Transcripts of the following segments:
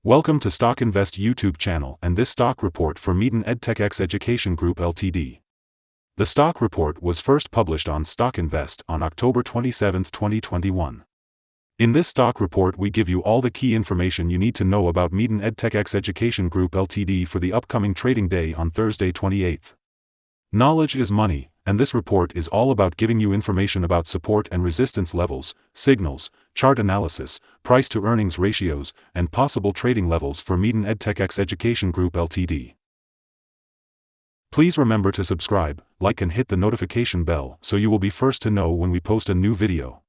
Welcome to StockInvest YouTube channel and this stock report for METX Education Group Ltd. The stock report was first published on StockInvest on October 27, 2021. In this stock report we give you all the key information you need to know about METX Education Group Ltd for the upcoming trading day on Thursday 28th. Knowledge is money, and this report is all about giving you information about support and resistance levels, signals, chart analysis, price-to-earnings ratios, and possible trading levels for METX Education Group Ltd. Please remember to subscribe, like and hit the notification bell so you will be first to know when we post a new video.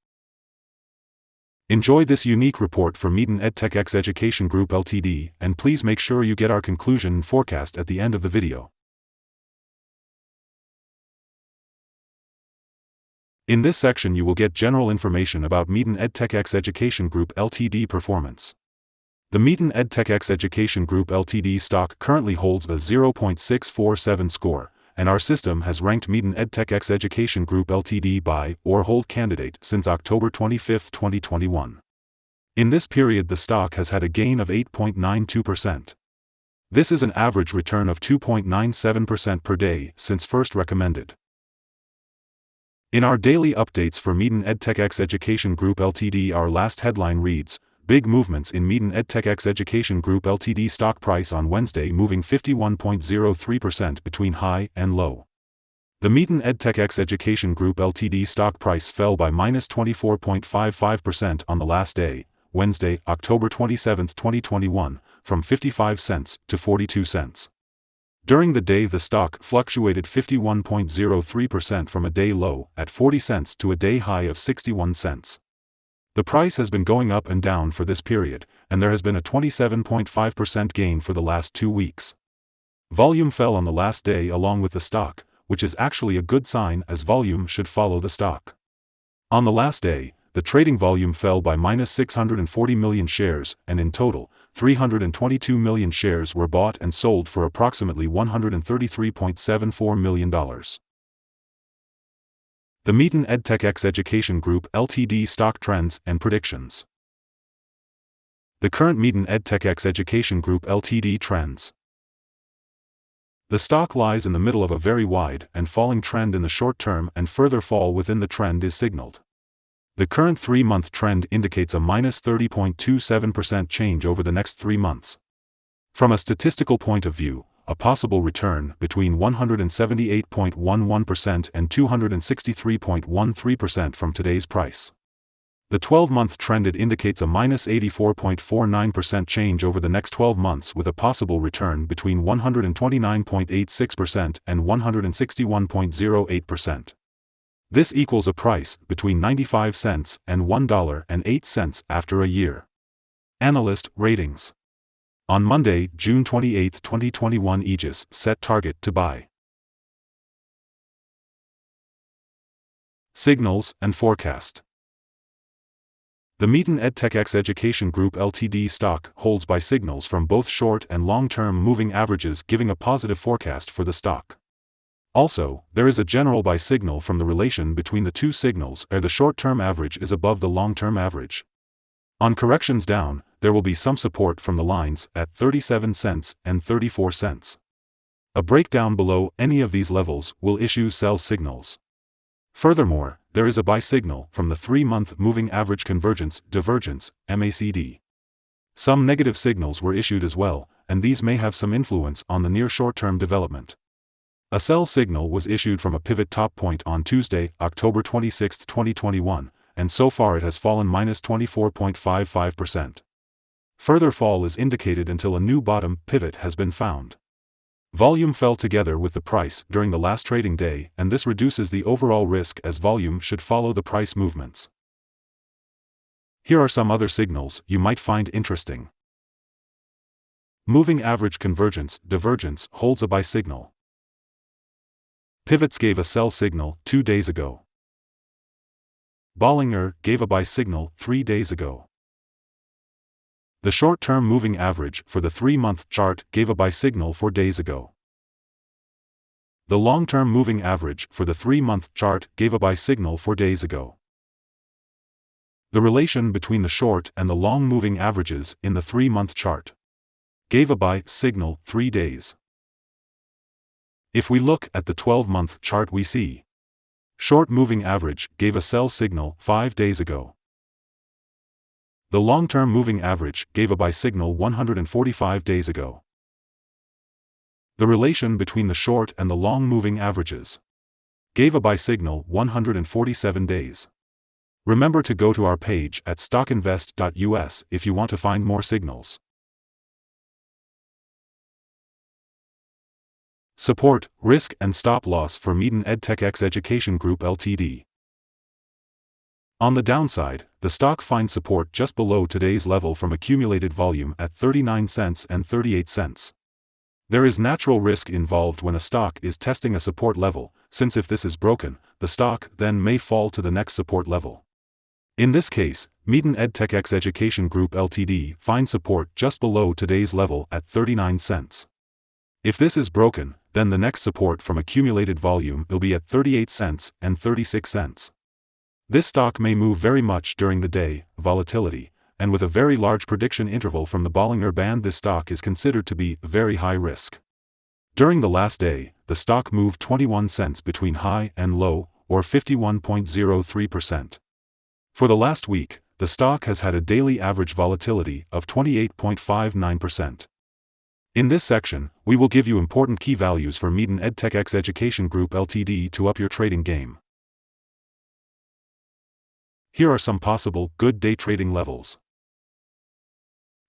Enjoy this unique report for METX Education Group Ltd, and please make sure you get our conclusion and forecast at the end of the video. In this section you will get general information about METX Education Group Ltd performance. The METX Education Group Ltd stock currently holds a 0.647 score, and our system has ranked METX Education Group Ltd buy or hold candidate since October 25, 2021. In this period the stock has had a gain of 8.92%. This is an average return of 2.97% per day since first recommended. In our daily updates for METX Education Group Ltd, our last headline reads, Big movements in METX Education Group Ltd stock price on Wednesday, moving 51.03% between high and low. The METX Education Group Ltd stock price fell by -24.55% on the last day, Wednesday, October 27, 2021, from 55 cents to 42 cents. During the day the stock fluctuated 51.03% from a day low at 40 cents to a day high of 61 cents. The price has been going up and down for this period, and there has been a 27.5% gain for the last 2 weeks. Volume fell on the last day along with the stock, which is actually a good sign as volume should follow the stock. On the last day, the trading volume fell by -640 million shares, and in total, 322 million shares were bought and sold for approximately $133.74 million. The METX Education Group Ltd stock trends and predictions. The current METX Education Group Ltd trends. The stock lies in the middle of a very wide and falling trend in the short term, and further fall within the trend is signaled. The current 3-month trend indicates a -30.27% change over the next 3 months. From a statistical point of view, a possible return between 178.11% and 263.13% from today's price. The 12-month trend indicates a -84.49% change over the next 12 months with a possible return between 129.86% and 161.08%. This equals a price between 95 cents and $1.08 after a year. Analyst ratings. On Monday, June 28, 2021, Aegis set target to buy. Signals and forecast. The METX Education Group Ltd stock holds buy signals from both short and long-term moving averages, giving a positive forecast for the stock. Also, there is a general buy signal from the relation between the two signals where the short-term average is above the long-term average. On corrections down, there will be some support from the lines at 37 cents and 34 cents. A breakdown below any of these levels will issue sell signals. Furthermore, there is a buy signal from the 3-month moving average convergence divergence MACD. Some negative signals were issued as well, and these may have some influence on the near short-term development. A sell signal was issued from a pivot top point on Tuesday, October 26, 2021, and so far it has fallen -24.55%. Further fall is indicated until a new bottom pivot has been found. Volume fell together with the price during the last trading day, and this reduces the overall risk as volume should follow the price movements. Here are some other signals you might find interesting. Moving average convergence divergence holds a buy signal. Pivots gave a sell signal 2 days ago. Bollinger gave a buy signal 3 days ago. The short-term moving average for the 3-month chart gave a buy signal 4 days ago. The long-term moving average for the 3-month chart gave a buy signal 4 days ago. The relation between the short and the long moving averages in the 3-month chart. gave a buy signal 3 days. If we look at the 12-month chart, we see short moving average gave a sell signal 5 days ago. The long-term moving average gave a buy signal 145 days ago. The relation between the short and the long moving averages gave a buy signal 147 days. Remember to go to our page at StockInvest.us if you want to find more signals. Support, risk and stop loss for Meten EdTech Education Group Ltd. On the downside, the stock finds support just below today's level from accumulated volume at 39 cents and 38 cents. There is natural risk involved when a stock is testing a support level, since if this is broken, the stock then may fall to the next support level. In this case, Meten EdTech Education Group Ltd. finds support just below today's level at 39 cents. If this is broken, then the next support from accumulated volume will be at 38 cents and 36 cents. This stock may move very much during the day, volatility, and with a very large prediction interval from the Bollinger Band, this stock is considered to be very high risk. During the last day, the stock moved 21 cents between high and low, or 51.03%. For the last week, the stock has had a daily average volatility of 28.59%. In this section, we will give you important key values for Meten EdTech Education Group Ltd. to up your trading game. Here are some possible good day trading levels.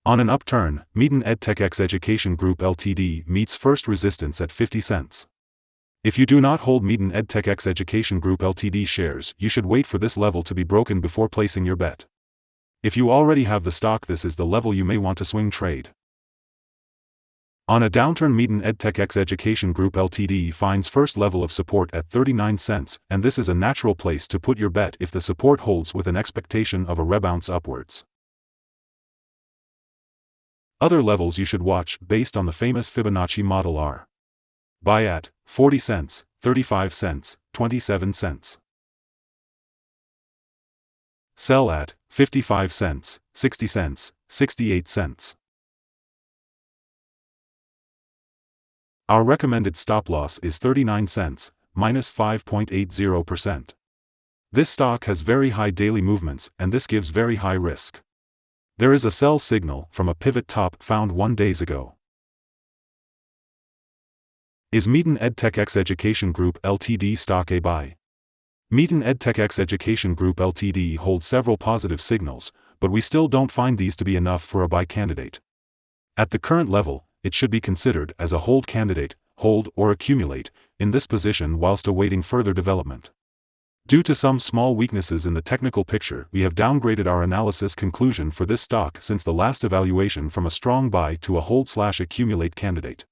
On an upturn, Meten EdTech Education Group Ltd. meets first resistance at 50 cents. If you do not hold Meten EdTech Education Group Ltd. shares, you should wait for this level to be broken before placing your bet. If you already have the stock, this is the level you may want to swing trade. On a downturn, Meten EdTech Education Group Ltd. finds first level of support at 39 cents, and this is a natural place to put your bet if the support holds with an expectation of a rebound upwards. Other levels you should watch based on the famous Fibonacci model are: buy at 40 cents, 35 cents, 27 cents. Sell at 55 cents, 60 cents, 68 cents. Our recommended stop loss is 39 cents, minus 5.80%. This stock has very high daily movements, and this gives very high risk. There is a sell signal from a pivot top found 1 day ago. Is Meten EdTech Education Group Ltd. stock a buy? Meten EdTech Education Group Ltd. holds several positive signals, but we still don't find these to be enough for a buy candidate. At the current level, it should be considered as a hold candidate, hold or accumulate, in this position whilst awaiting further development. Due to some small weaknesses in the technical picture, we have downgraded our analysis conclusion for this stock since the last evaluation from a strong buy to a hold/accumulate candidate.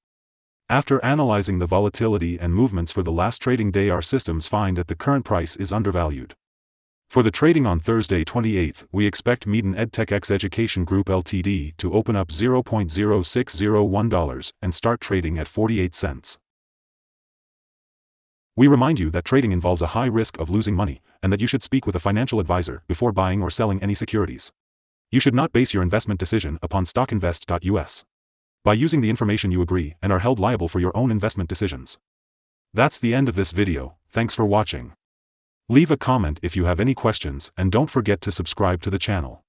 After analyzing the volatility and movements for the last trading day, our systems find that the current price is undervalued. For the trading on Thursday 28th, we expect Meten EdTech Education Group Ltd. to open up $0.0601 and start trading at 48 cents. We remind you that trading involves a high risk of losing money, and that you should speak with a financial advisor before buying or selling any securities. You should not base your investment decision upon StockInvest.us. By using the information you agree and are held liable for your own investment decisions. That's the end of this video. Thanks for watching. Leave a comment if you have any questions, and don't forget to subscribe to the channel.